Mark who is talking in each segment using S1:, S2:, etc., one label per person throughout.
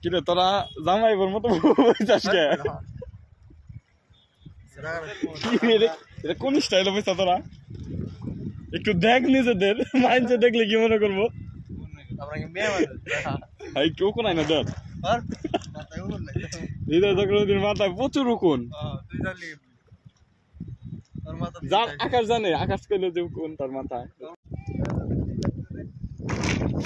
S1: কিরে তোরা জামাইবার মতো বইছাস কে? এটা কোন স্টাইলে বইছা তোরা? একটু দেখ নিজেদের, মাইন্ডে দেখলে কি মনে করবো? কেউ কোন না দেখ হৃদয় চক্রবর্তীর মাথায় প্রচুর উকুন। আকাশ জানে, আকাশ কইলে যে উকুন তার মাথায়।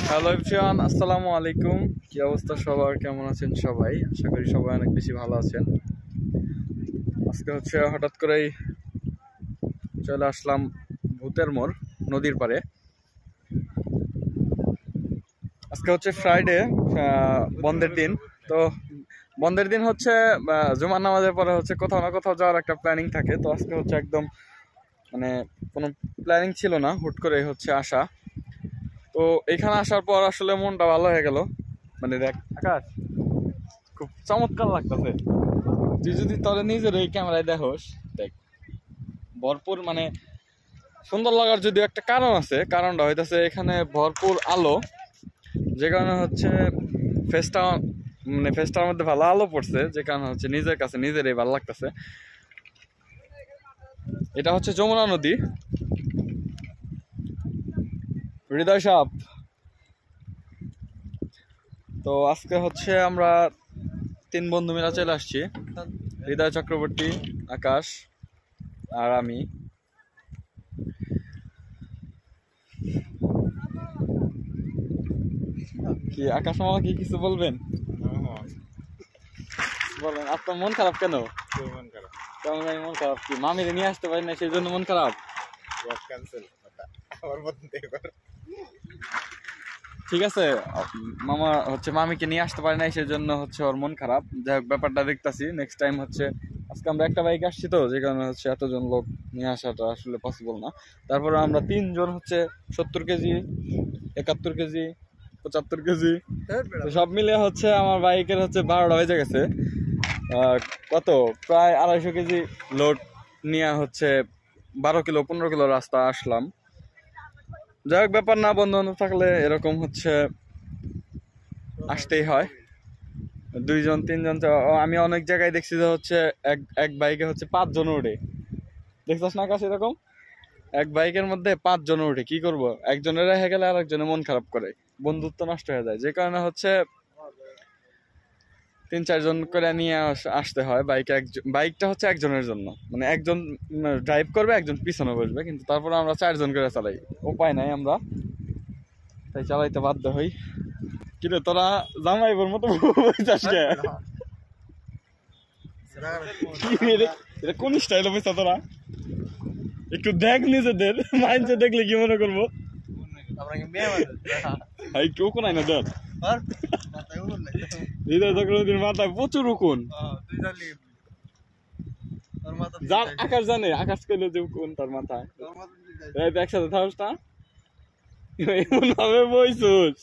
S1: হ্যালো এভরিওয়ান, আসসালামু আলাইকুম। কি অবস্থা সবার, কেমন আছেন সবাই? আশা করি সবাই অনেক বেশি ভালো আছেন। আজকে হচ্ছে হঠাৎ করেই চলে আসলাম ভূতের মোড় নদীর পাড়ে। আজকে হচ্ছে ফ্রাইডে, বন্ধের দিন। তো বন্ধের দিন হচ্ছে জুমার নামাজের পরে হচ্ছে কোথাও না কোথাও যাওয়ার একটা প্ল্যানিং থাকে। তো আজকে হচ্ছে একদম মানে কোনো প্ল্যানিং ছিল না, হুট করে হচ্ছে আসা। তো এখানে আসার পর আসলে মনটা ভালো হয়ে গেল। মানে দেখ আকাশ, খুব চমৎকার লাগতেছে। তুই যদি তোর নিজের এই ক্যামেরায় দেখোস, দেখ ভরপুর মানে সুন্দর লাগার যদি একটা কারণ আছে, কারণটা হইতেছে এখানে ভরপুর আলো, যে কারণে হচ্ছে ফেসটার মধ্যে ভালো আলো পড়ছে, যে কারণে হচ্ছে নিজের কাছে নিজেরই ভালো লাগতেছে। এটা হচ্ছে যমুনা নদী। হৃদয় সাপ। তো আজকে হচ্ছে আমরা 3 বন্ধু মিলে চলে আসছি, হৃদয় চক্রবর্তী, আকাশ আর আমি। কি আকাশ মামা কি কিছু বলবেন? বলেন, আপনার মন খারাপ কেন? মন খারাপ কি মামিরে নিয়ে আসতে পারি না সেই জন্য মন খারাপ? ঠিক আছে, মামা হচ্ছে মামিকে নিয়ে আসতে পারে না সেই জন্য হচ্ছে ওর মন খারাপ। যাই হোক, ব্যাপারটা দেখতেছি নেক্সট টাইম হচ্ছে। আজকে আমরা একটা বাইক আসছি তো, যে কারণে হচ্ছে এতজন লোক নিয়ে আসাটা আসলে পসিবল না। তারপরে আমরা 3 জন হচ্ছে 70 কেজি, 71 কেজি, 75 কেজি, সব মিলে হচ্ছে আমার বাইকের হচ্ছে 12টা বেজে গেছে। কত প্রায় 250 কেজি লোড নিয়ে হচ্ছে 12 কিলো 15 কিলো রাস্তা আসলাম। যাই হোক, ব্যাপার না, বন্ধু বান্ধব থাকলে এরকম হচ্ছে আসতেই হয়। 2 জন 3 জন, আমি অনেক জায়গায় দেখছি যে হচ্ছে এক বাইকে হচ্ছে 5 জন ওঠে। দেখছিস না কাছে এরকম এক বাইকের মধ্যে 5 জন ওঠে। কি করবো, একজনের রেখে গেলে আর একজনের মন খারাপ করে, বন্ধুত্ব নষ্ট হয়ে যায়। যে কারণে হচ্ছে 3-4 জন করে নিয়ে আসতে হয়। বাইকটা হচ্ছে একজনের জন্য, মানে একজন ড্রাইভ করবে, একজন পিছনে বসবে, কিন্তু তারপরে আমরা 4 জন করে চালাই, উপায় নাই, আমরা তাই চালাইতে বাধ্য হই। কিরে তোরা জামাইবার মতো বইছাস কে? এটা কোন স্টাইলে বইছা তোরা? একটু দেখ নিজেদের, মাইন্ডে দেখলে কি মনে করবো? কেউ কোন না দেখ হৃদয় চক্রবর্তীর মাথায় প্রচুর উকুন। আকাশ জানে, আকাশ কইলে যে উকুন তার মাথায়। একসাথে থাকস না, এমন ভাবে বইছুস।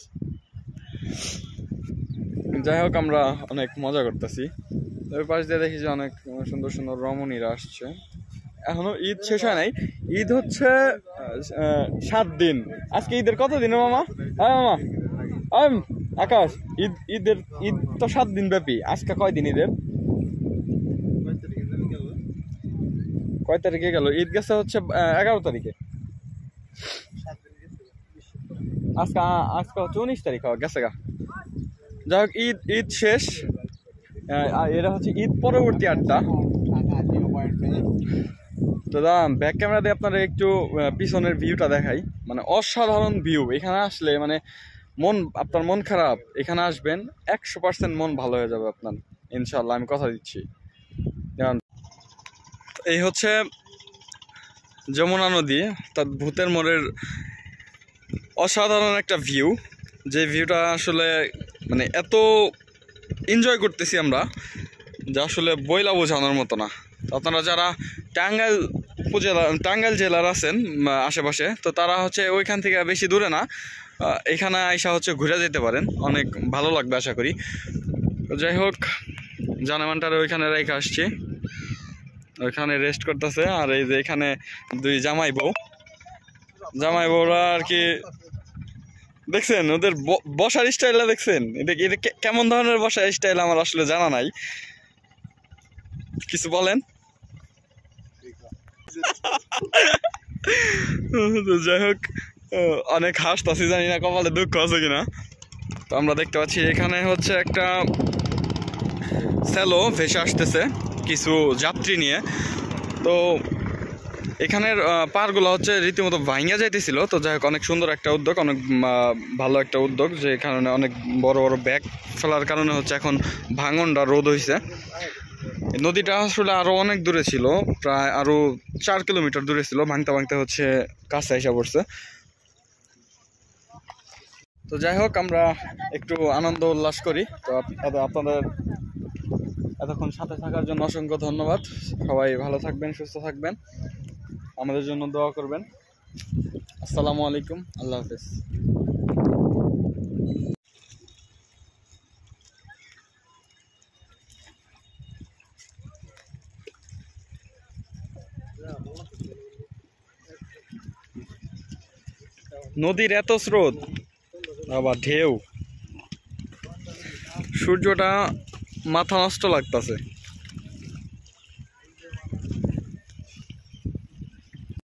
S1: যাই হোক, আমরা অনেক মজা করতেছি। ওই পাশ দিয়ে দেখি যে অনেক সুন্দর সুন্দর রমণীরা আসছে। এখনো ঈদ শেষ হয় নাই। ঈদ হচ্ছে 7 দিন। আজকে ঈদের কত দিন মামা? হ্যাঁ মামা, আকাশ, ঈদ তো 7 দিন ব্যাপী। আজকে কয় দিন ঈদের? কয় তারিখে গেল? ঈদ গেছে হচ্ছে 11 তারিখে। আজকে হচ্ছে 19 তারিখ গেছে গা। যাই হোক, ঈদ শেষ। এরা হচ্ছে ঈদ পরবর্তী আড্ডা। তো দাঁড়ান, ব্যাক ক্যামেরা দিয়ে আপনারা একটু পিছনের ভিউটা দেখাই। মানে অসাধারণ ভিউ। এখানে আসলে মানে আপনার মন খারাপ, এখানে আসবেন 100% মন ভালো হয়ে যাবে আপনার, ইনশাল্লাহ, আমি কথা দিচ্ছি। এই হচ্ছে যমুনা নদী, তার ভূতের মোড়ের অসাধারণ একটা ভিউ। যে ভিউটা আসলে মানে এত এনজয় করতেছি আমরা, যা আসলে বইলা বোঝানোর মতো না। আপনারা যারা টাঙ্গাইল জেলার আছেন আশেপাশে, তো তারা হচ্ছে ওইখান থেকে বেশি দূরে না, এখানে আইসা হচ্ছে ঘুরে যেতে পারেন, অনেক ভালো লাগবে আশা করি। যাই হোক, জানামানটারে ওইখানে রেখে আসছি, ওইখানে রেস্ট করতেছে। আর এই যে এখানে 2 জামাই বউরা আর কি দেখছেন ওদের বসার স্টাইলটা দেখছেন? এটা এটা কেমন ধরনের বসার স্টাইল আমার আসলে জানা নাই, কিছু বলেন। তো যাই হোক, অনেক হাসতাছি, জানি না কপালে দুঃখ আছে কিনা। তো আমরা দেখতে পাচ্ছি এখানে হচ্ছে একটা স্যালো ভেসে আসতেছে কিছু যাত্রী নিয়ে। তো এখানের পারগুলো হচ্ছে রীতিমতো ভাঙিয়া যাইতেছিল। তো যাই হোক, অনেক সুন্দর একটা উদ্যোগ, অনেক ভালো একটা উদ্যোগ, যে কারণে অনেক বড় বড় ব্যাগ ফেলার কারণে হচ্ছে এখন ভাঙনটা রোধ হয়েছে। নদীটা আসলে আরো অনেক দূরে ছিল, প্রায় আরো 4 কিলোমিটার দূরে ছিল, ভাঙতে ভাঙতে হচ্ছে কাছে এসে পড়ছে। তো যাই হোক, আমরা একটু আনন্দ উল্লাস করি। তো আপনাদের এতক্ষণ সাথে থাকার জন্য অসংখ্য ধন্যবাদ। সবাই ভালো থাকবেন, সুস্থ থাকবেন, আমাদের জন্য দোয়া করবেন। আসসালামু আলাইকুম, আল্লাহ হাফেজ। নদীর এত স্রোত, আবার ঢেউ, সূর্যটা মাথা নষ্ট লাগতেছে।